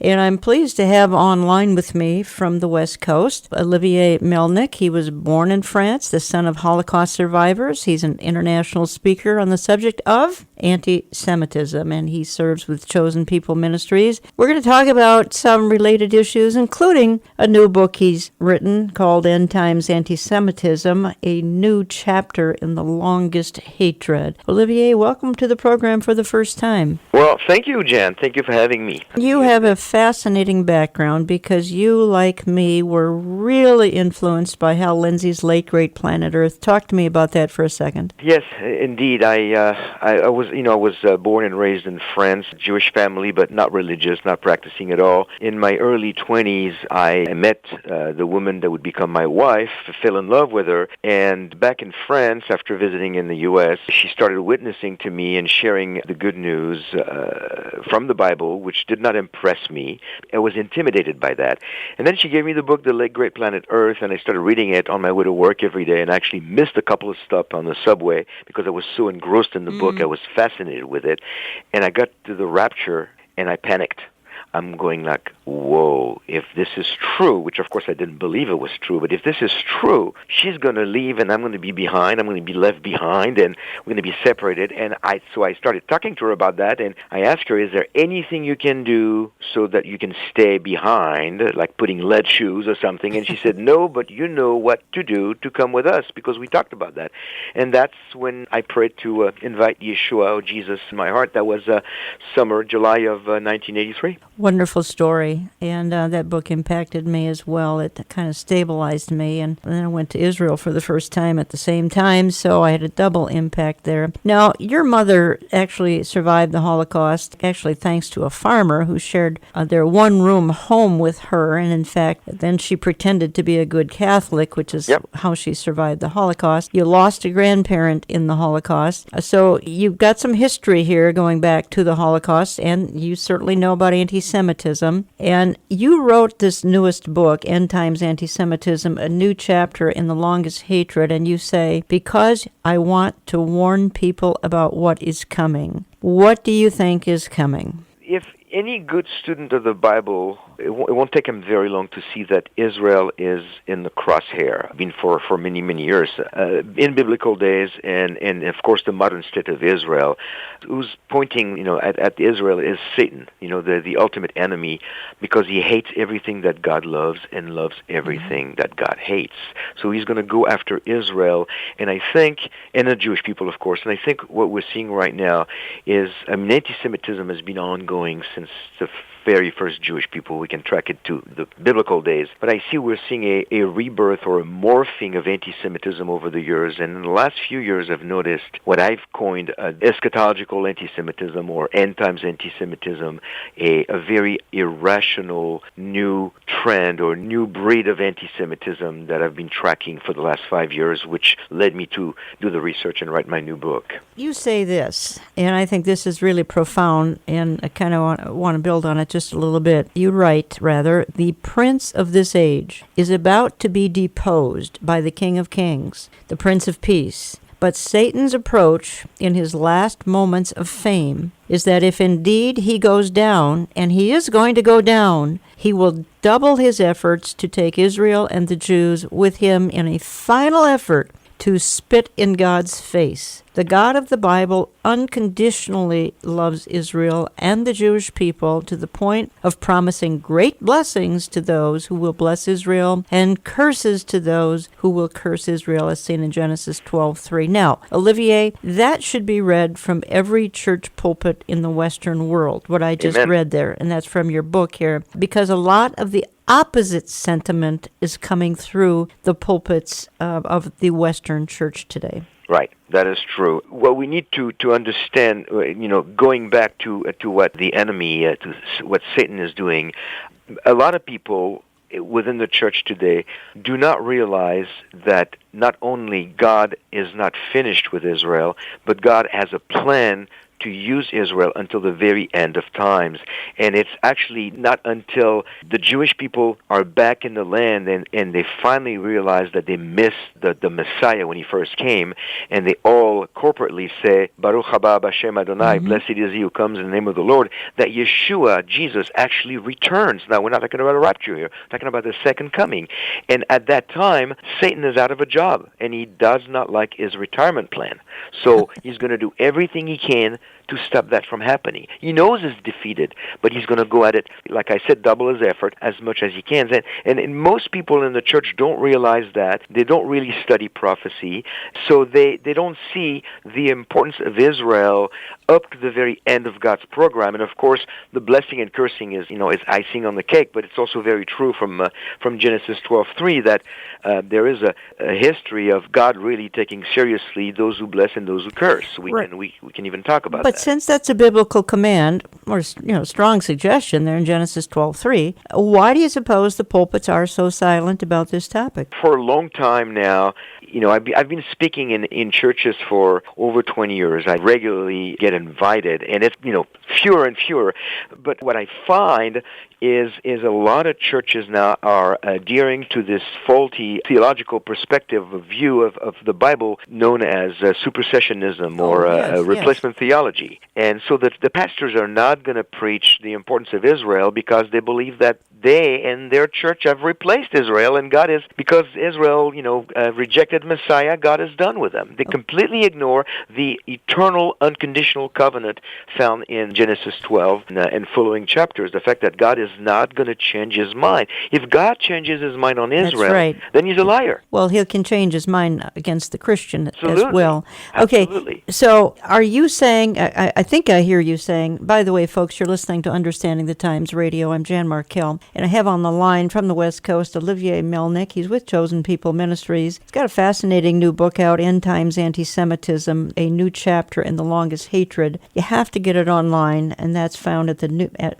And I'm pleased to have online with me from the West Coast, Olivier Melnick. He was born in France, the son of Holocaust survivors. He's an international speaker on the subject of anti-Semitism, and he serves with Chosen People Ministries. We're going to talk about some related issues, including a new book he's written called End Times Antisemitism, a new chapter in the longest hatred. Olivier, welcome to the program for the first time. Well, thank you, Jan. Thank you for having me. You have a fascinating background because you, like me, were really influenced by Hal Lindsey's late great Planet Earth. Talk to me about that for a second. Yes, indeed. I was born and raised in France, Jewish family, but not religious, not practicing at all. In my early 20s, I met the woman that would become my wife, fell in love with her, and back in France, after visiting in the U.S., she started witnessing to me and sharing the good news from the Bible, which did not impress me. I was intimidated by that. And then she gave me the book, The Late Great Planet Earth, and I started reading it on my way to work every day, and I actually missed a couple of stops on the subway because I was so engrossed in the book. I was fascinated with it. And I got to the rapture, and I panicked. I'm going like, whoa, if this is true, which of course I didn't believe it was true, but if this is true, she's going to leave and I'm going to be behind, I'm going to be left behind, and we're going to be separated. And so I started talking to her about that, and I asked her, is there anything you can do so that you can stay behind, like putting lead shoes or something? And she said, no, but you know what to do to come with us, because we talked about that. And that's when I prayed to invite Yeshua, or Jesus, in my heart. That was summer, July of 1983. Wonderful story, and that book impacted me as well. It kind of stabilized me, and then I went to Israel for the first time at the same time, so I had a double impact there. Now, your mother actually survived the Holocaust, actually thanks to a farmer who shared their one-room home with her, and in fact, then she pretended to be a good Catholic, which is how she survived the Holocaust. You lost a grandparent in the Holocaust, so you've got some history here going back to the Holocaust, and you certainly know about anti-Semitism, and you wrote this newest book, End Times Antisemitism, a new chapter in the longest hatred, and you say, because I want to warn people about what is coming. What do you think is coming? If any good student of the Bible, it won't take him very long to see that Israel is in the crosshair. I mean, for many, many years. In biblical days, and of course the modern state of Israel, who's pointing, at Israel is Satan, the ultimate enemy, because he hates everything that God loves and loves everything that God hates. So he's going to go after Israel, and the Jewish people, of course, and I think what we're seeing right now is, anti-Semitism has been ongoing since the very first Jewish people. We can track it to the biblical days. But I see we're seeing a rebirth or a morphing of anti-Semitism over the years. And in the last few years, I've noticed what I've coined eschatological anti-Semitism or end times anti-Semitism, a very irrational new trend or new breed of anti-Semitism that I've been tracking for the last 5 years, which led me to do the research and write my new book. You say this, and I think this is really profound, and I kind of want to build on it just a little bit. You write, rather, the prince of this age is about to be deposed by the King of Kings, the Prince of Peace. But Satan's approach in his last moments of fame is that if indeed he goes down, and he is going to go down, he will double his efforts to take Israel and the Jews with him in a final effort to spit in God's face. The God of the Bible unconditionally loves Israel and the Jewish people to the point of promising great blessings to those who will bless Israel and curses to those who will curse Israel, as seen in Genesis 12:3. Now, Olivier, that should be read from every church pulpit in the Western world, what I just read there, and that's from your book here, because a lot of the opposite sentiment is coming through the pulpits of the Western church today. Right, that is true. Well, we need to understand, going back to what the enemy, to what Satan is doing. A lot of people within the church today do not realize that not only God is not finished with Israel, but God has a plan to use Israel until the very end of times. And it's actually not until the Jewish people are back in the land and they finally realize that they missed the Messiah when he first came, and they all corporately say, Baruch haba b'Shem Adonai, blessed is he who comes in the name of the Lord, that Yeshua, Jesus, actually returns. Now, we're not talking about a rapture here, we're talking about the second coming. And at that time, Satan is out of a job, and he does not like his retirement plan. So he's going to do everything he can to stop that from happening. He knows he's defeated, but he's going to go at it, like I said, double his effort as much as he can. And most people in the church don't realize that. They don't really study prophecy, so they don't see the importance of Israel up to the very end of God's program. And of course, the blessing and cursing is icing on the cake, but it's also very true from Genesis 12:3 that there is a history of God really taking seriously those who bless and those who curse. We can even talk about that. But since that's a biblical command, or strong suggestion there in Genesis 12:3, why do you suppose the pulpits are so silent about this topic? For a long time now, I've been speaking in churches for over 20 years. I regularly get invited, and it's fewer and fewer. But what I find is a lot of churches now are adhering to this faulty theological perspective, of view of the Bible known as supersessionism or replacement theology. And so the pastors are not going to preach the importance of Israel because they believe that they and their church have replaced Israel, and God is, because Israel, rejected Messiah, God is done with them. They completely ignore the eternal, unconditional covenant found in Genesis 12 and following chapters, the fact that God is not going to change his mind. If God changes his mind on Israel, then he's a liar. Well, he can change his mind against the Christian Absolutely. as well. Absolutely. Okay, so are you saying, I think I hear you saying, by the way, folks, you're listening to Understanding the Times Radio. I'm Jan Markell, and I have on the line from the West Coast, Olivier Melnick. He's with Chosen People Ministries. He's got a fascinating new book out, End Times Antisemitism, A New Chapter in the Longest Hatred. You have to get it online, and that's found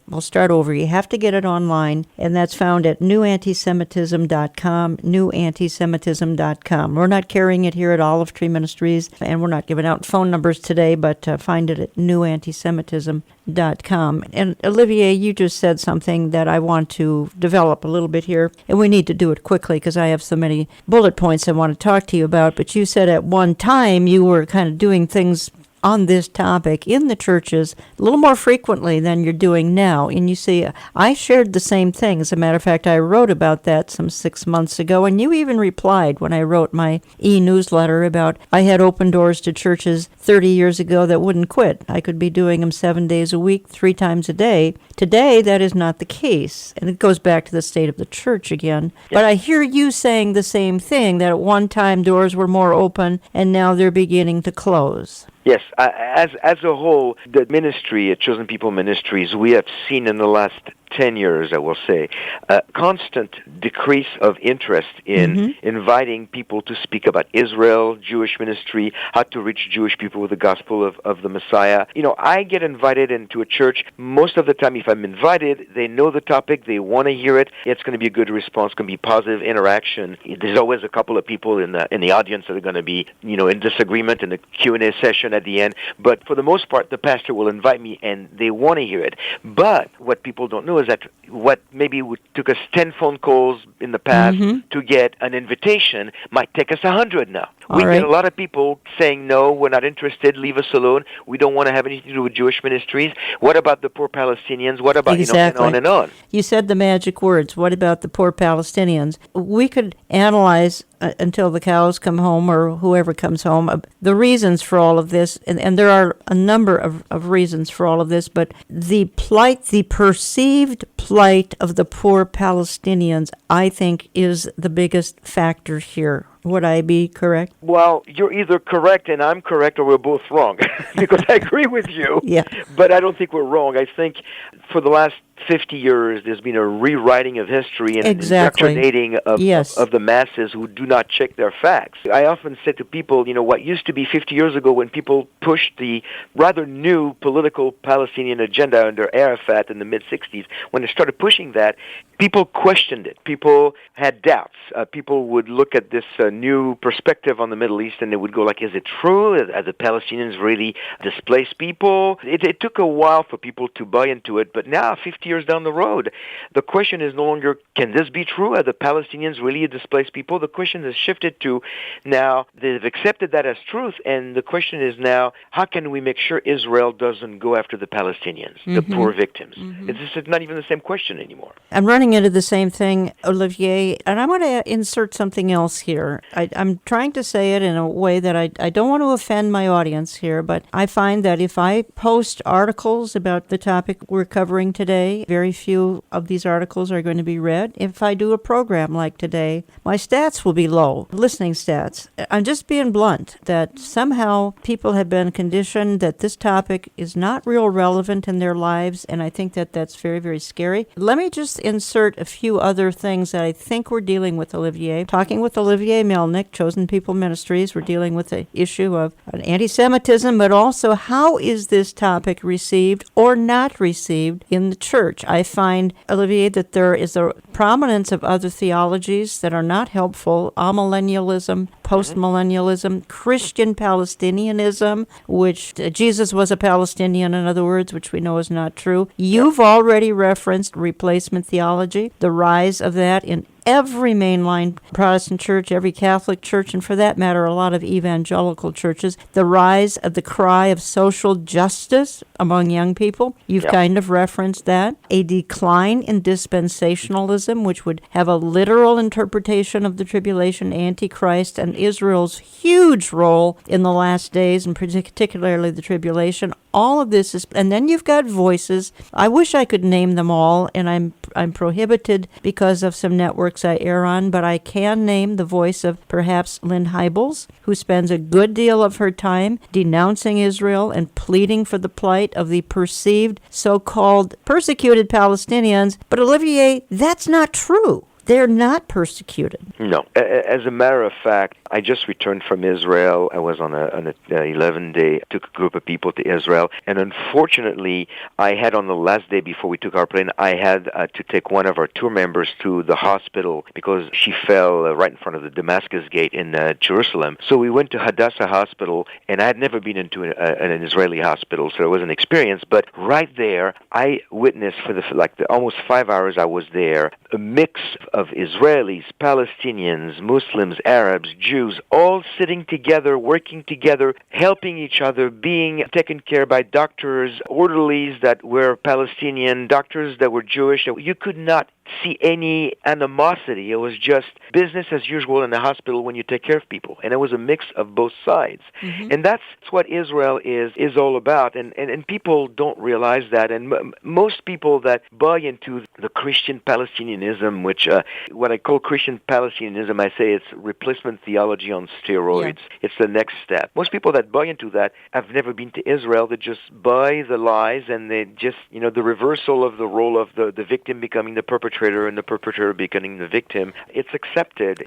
we'll start over. You have to get it online, and that's found at newantisemitism.com, newantisemitism.com. We're not carrying it here at Olive Tree Ministries, and we're not giving out phone numbers today, but find it at newantisemitism.com. And Olivier, you just said something that I want to develop a little bit here, and we need to do it quickly because I have so many bullet points I want to talk to you about. But you said at one time you were kind of doing things on this topic in the churches a little more frequently than you're doing now. And you see, I shared the same thing. As a matter of fact, I wrote about that some 6 months ago, and you even replied when I wrote my e-newsletter about I had open doors to churches 30 years ago that wouldn't quit. I could be doing them 7 days a week, 3 times a day. Today, that is not the case. And it goes back to the state of the church again. Yes. But I hear you saying the same thing, that at one time doors were more open, and now they're beginning to close. Yes, as a whole, the ministry at Chosen People Ministries, we have seen in the last 10 years, I will say, a constant decrease of interest in inviting people to speak about Israel, Jewish ministry, how to reach Jewish people with the gospel of the Messiah. I get invited into a church. Most of the time, if I'm invited, they know the topic, they want to hear it. It's going to be a good response, going to be positive interaction. There's always a couple of people in the audience that are going to be, in disagreement in the Q&A session at the end. But for the most part, the pastor will invite me, and they want to hear it. But what people don't know is that what maybe took us 10 phone calls in the past to get an invitation might take us 100 now. We get a lot of people saying, no, we're not interested, leave us alone, we don't want to have anything to do with Jewish ministries. What about the poor Palestinians? What about, and on and on. You said the magic words. What about the poor Palestinians? We could analyze until the cows come home or whoever comes home, the reasons for all of this, and there are a number of reasons for all of this, but the perceived plight of the poor Palestinians, I think, is the biggest factor here. Would I be correct? Well, you're either correct and I'm correct, or we're both wrong, because I agree with you. Yeah. But I don't think we're wrong. I think for the last 50 years, there's been a rewriting of history and Exactly. indoctrinating Yes. of the masses who do not check their facts. I often say to people, what used to be 50 years ago when people pushed the rather new political Palestinian agenda under Arafat in the mid-60s, when they started pushing that, people questioned it. People had doubts. People would look at this new perspective on the Middle East and they would go like, is it true? Are the Palestinians really displaced people? It took a while for people to buy into it, but now, 50 years down the road, the question is no longer, can this be true? Are the Palestinians really displaced people? The question has shifted to now they've accepted that as truth, and the question is now, how can we make sure Israel doesn't go after the Palestinians, the poor victims? It's not even the same question anymore. I'm running into the same thing, Olivier, and I want to insert something else here. I'm trying to say it in a way that I don't want to offend my audience here, but I find that if I post articles about the topic we're covering today, very few of these articles are going to be read. If I do a program like today, my stats will be low, listening stats. I'm just being blunt that somehow people have been conditioned that this topic is not real relevant in their lives, and I think that that's very, very scary. Let me just insert a few other things that I think we're dealing with, Olivier. Talking with Olivier Melnick, Chosen People Ministries, we're dealing with the issue of anti-Semitism, but also how is this topic received or not received in the church? I find, Olivier, that there is a prominence of other theologies that are not helpful. Amillennialism, postmillennialism, Christian Palestinianism, which Jesus was a Palestinian, in other words, which we know is not true. You've already referenced replacement theology, the rise of that in every mainline Protestant church, every Catholic church, and for that matter, a lot of evangelical churches, the rise of the cry of social justice among young people. You've kind of referenced that. A decline in dispensationalism, which would have a literal interpretation of the tribulation, Antichrist, and Israel's huge role in the last days, and particularly the tribulation. All of this is, and then you've got voices. I wish I could name them all, and I'm prohibited because of some networks I air on, but I can name the voice of perhaps Lynn Hybels, who spends a good deal of her time denouncing Israel and pleading for the plight of the perceived so-called persecuted Palestinians. But Olivier, that's not true. They're not persecuted. No. As a matter of fact, I just returned from Israel. I was on an 11-day, took a group of people to Israel. And unfortunately, I had on the last day before we took our plane, I had to take one of our tour members to the hospital because she fell right in front of the Damascus gate in Jerusalem. So we went to Hadassah Hospital, and I had never been into an Israeli hospital, so it was an experience. But right there, I witnessed for the almost 5 hours I was there, a mix of Israelis, Palestinians, Muslims, Arabs, Jews, all sitting together, working together, helping each other, being taken care by doctors, orderlies that were Palestinian, doctors that were Jewish. You could not see any animosity. It was just business as usual in the hospital when you take care of people. And it was a mix of both sides. And that's what Israel is all about. And people don't realize that. And most people that buy into the Christian Palestinianism, which what I call Christian Palestinianism, I say it's replacement theology on steroids. Yeah. It's the next step. Most people that buy into that have never been to Israel. They just buy the lies, and they just, the reversal of the role of the victim becoming the perpetrator and the perpetrator becoming the victim. It's accepted.